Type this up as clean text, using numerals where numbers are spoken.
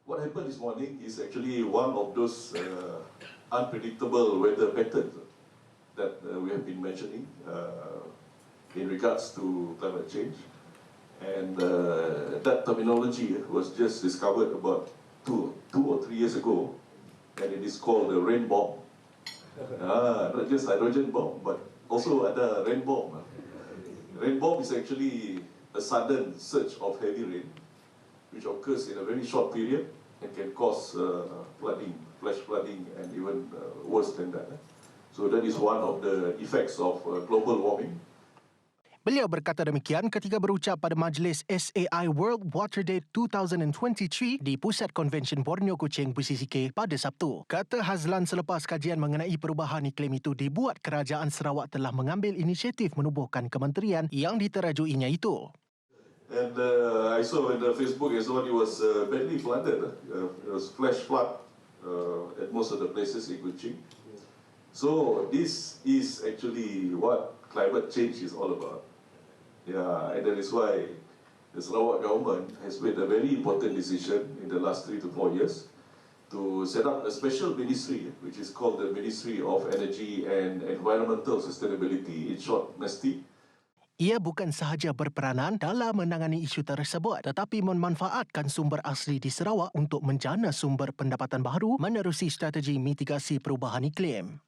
What happened this morning is actually one of those unpredictable weather patterns that we have been mentioning in regards to climate change. And that terminology was just discovered about two or 3 years ago, and it is called the rain bomb. Not just hydrogen bomb, but also ada rain bomb. Rain bomb is actually a sudden surge of heavy rain, which occurs in a very short period and can cause flooding, flash flooding, and even worse than that. So that is one of the effects of global warming. Beliau berkata demikian ketika berucap pada Majlis SAI World Water Day 2023 di Pusat Konvensyen Borneo Kuching, PCK pada Sabtu. Kata Hazland selepas kajian mengenai perubahan iklim itu dibuat, Kerajaan Sarawak telah mengambil inisiatif menubuhkan kementerian yang diterajuinya itu. And I saw on Facebook as well, it was badly flooded. It was flash flood at most of the places in Kuching. So this is actually what climate change is all about. Yeah, and that is why the Sarawak government has made a very important decision in the last 3 to 4 years to set up a special ministry, which is called the Ministry of Energy and Environmental Sustainability, in short, MESTI. Ia bukan sahaja berperanan dalam menangani isu tersebut, tetapi memanfaatkan sumber asli di Sarawak untuk menjana sumber pendapatan baru menerusi strategi mitigasi perubahan iklim.